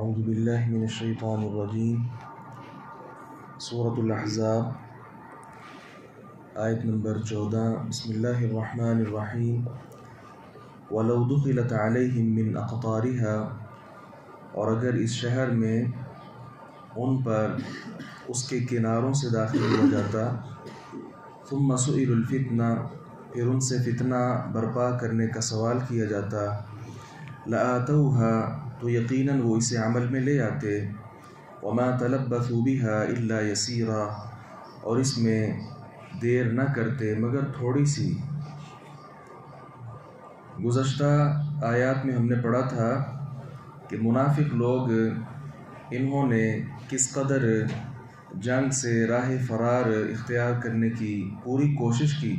اعوذ باللہ من الشیطان الرجیم سورۃ الاحزاب آیت نمبر 14 بسم اللہ الرحمن الرحیم وَلَوْ دُخِلَتْ عَلَيْهِمْ مِنْ أَقْطَارِهَا، اور اگر اس شہر میں ان پر اس کے کناروں سے داخل ہو جاتا، ثُمَّ سُئِلُوا الْفِتْنَةَ، پھر ان سے فتنہ برپا کرنے کا سوال کیا جاتا، لَآتَوْهَا، تو یقیناً وہ اسے عمل میں لے آتے، وَمَا تَلَبَّثُوا بِهَا إِلَّا يَسِيرًا، اور اس میں دیر نہ کرتے مگر تھوڑی سی۔ گزشتہ آیات میں ہم نے پڑھا تھا کہ منافق لوگ انہوں نے کس قدر جنگ سے راہ فرار اختیار کرنے کی پوری کوشش کی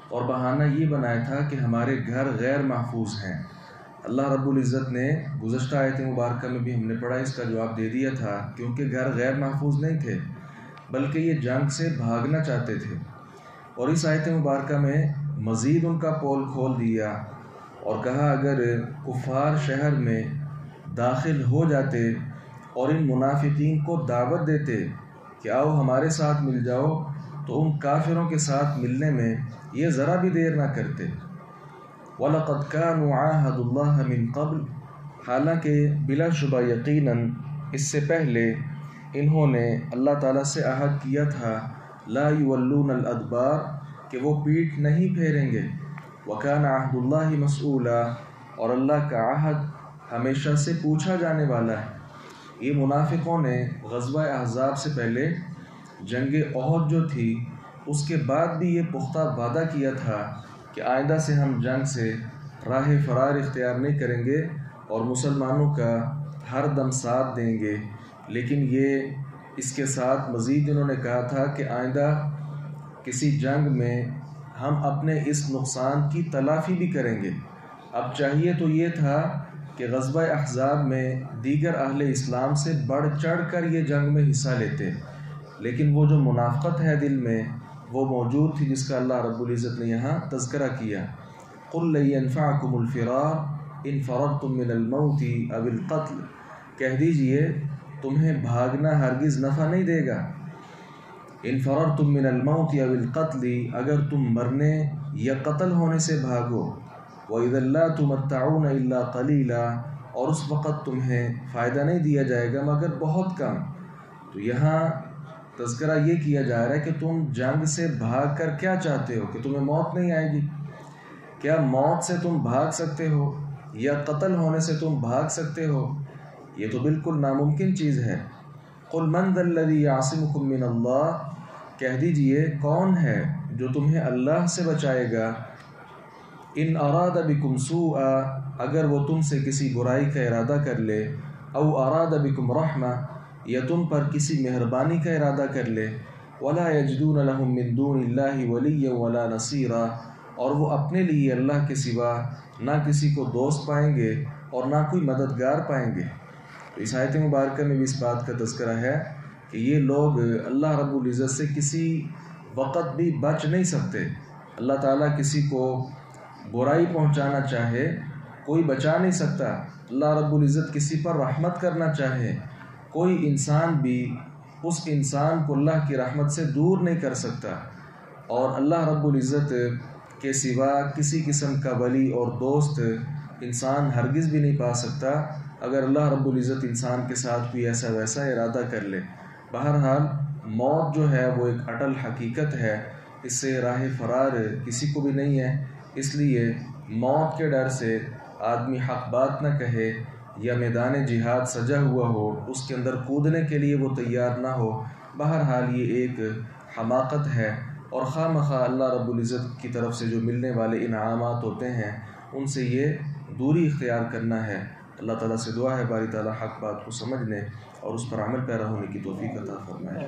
اور بہانہ یہ بنایا تھا کہ ہمارے گھر غیر محفوظ ہیں۔ اللہ رب العزت نے گزشتہ آیت مبارکہ میں بھی ہم نے پڑھا، اس کا جواب دے دیا تھا، کیونکہ گھر غیر محفوظ نہیں تھے بلکہ یہ جنگ سے بھاگنا چاہتے تھے۔ اور اس آیت مبارکہ میں مزید ان کا پول کھول دیا اور کہا اگر کفار شہر میں داخل ہو جاتے اور ان منافقین کو دعوت دیتے کہ آؤ ہمارے ساتھ مل جاؤ، تو ان کافروں کے ساتھ ملنے میں یہ ذرا بھی دیر نہ کرتے۔ وَلَقَدْ كَانُوا عَاهَدُوا اللَّهَ مِن قَبْلُ، حالانکہ بلا شبہ یقیناً اس سے پہلے انہوں نے اللہ تعالیٰ سے عہد کیا تھا، لَا يُوَلُّونَ الْأَدْبَارَ، کہ وہ پیٹھ نہیں پھیریں گے، وَكَانَ عَهْدُ اللَّهِ مَسْئُولًا، اور اللہ کا عہد ہمیشہ سے پوچھا جانے والا ہے۔ یہ منافقوں نے غزوہ احزاب سے پہلے جنگ احد جو تھی اس کے بعد بھی یہ پختہ وعدہ کیا تھا کہ آئندہ سے ہم جنگ سے راہ فرار اختیار نہیں کریں گے اور مسلمانوں کا ہر دم ساتھ دیں گے، لیکن یہ اس کے ساتھ مزید انہوں نے کہا تھا کہ آئندہ کسی جنگ میں ہم اپنے اس نقصان کی تلافی بھی کریں گے۔ اب چاہیے تو یہ تھا کہ غزوہ احزاب میں دیگر اہل اسلام سے بڑھ چڑھ کر یہ جنگ میں حصہ لیتے، لیکن وہ جو منافقت ہے دل میں وہ موجود تھی، جس کا اللہ رب العزت نے یہاں تذکرہ کیا۔ قُلْ لَن يَنْفَعَكُمُ الْفِرَارُ إِنْ فَرَرْتُم مِّنَ الْمَوْتِ أَوِ الْقَتْلِ، کہہ دیجئے تمہیں بھاگنا ہرگز نفع نہیں دے گا۔ إِنْ فَرَرْتُم مِّنَ الْمَوْتِ أَوِ الْقَتْلِ، اگر تم مرنے یا قتل ہونے سے بھاگو، وَإِذًا لَّا تُمَتَّعُونَ إِلَّا قَلِيلًا، اور اس وقت تمہیں فائدہ نہیں دیا جائے گا مگر بہت کم۔ تو یہاں تذکرہ یہ کیا جا رہا ہے کہ تم جنگ سے بھاگ کر کیا چاہتے ہو، کہ تمہیں موت نہیں آئے گی؟ کیا موت سے تم بھاگ سکتے ہو یا قتل ہونے سے تم بھاگ سکتے ہو؟ یہ تو بالکل ناممکن چیز ہے۔ قُلْ مَنْ ذَا الَّذِي يَعْصِمُكُم مِّنَ اللَّهِ، کہہ دیجئے کون ہے جو تمہیں اللہ سے بچائے گا؟ إِنْ أَرَادَ بِكُمْ سُوءًا، اگر وہ تم سے کسی برائی کا ارادہ کر لے، أَوْ أَرَادَ بِكُمْ رَحْمَةً، یا تم پر کسی مہربانی کا ارادہ کر لے، وَلَا يَجِدُونَ لَهُم مِّن دُونِ اللَّهِ وَلِيًّا وَلَا نَصِيرًا، اور وہ اپنے لیے اللہ کے سوا نہ کسی کو دوست پائیں گے اور نہ کوئی مددگار پائیں گے۔ تو اس آیت مبارکہ میں بھی اس بات کا تذکرہ ہے کہ یہ لوگ اللہ رب العزت سے کسی وقت بھی بچ نہیں سکتے۔ اللہ تعالیٰ کسی کو برائی پہنچانا چاہے کوئی بچا نہیں سکتا، اللہ رب العزت کسی پر رحمت کرنا چاہے کوئی انسان بھی اس انسان کو اللہ کی رحمت سے دور نہیں کر سکتا، اور اللہ رب العزت کے سوا کسی قسم کا ولی اور دوست انسان ہرگز بھی نہیں پا سکتا اگر اللہ رب العزت انسان کے ساتھ بھی ایسا ویسا ارادہ کر لے۔ بہرحال موت جو ہے وہ ایک اٹل حقیقت ہے، اس سے راہ فرار کسی کو بھی نہیں ہے، اس لیے موت کے ڈر سے آدمی حق بات نہ کہے یا میدان جہاد سجا ہوا ہو اس کے اندر کودنے کے لیے وہ تیار نہ ہو۔ بہرحال یہ ایک حماقت ہے، اور خواہ مخواہ اللہ رب العزت کی طرف سے جو ملنے والے انعامات ہوتے ہیں ان سے یہ دوری اختیار کرنا ہے۔ اللہ تعالیٰ سے دعا ہے باری تعالیٰ حق بات کو سمجھنے اور اس پر عمل پیرا ہونے کی توفیق عطا فرمائے۔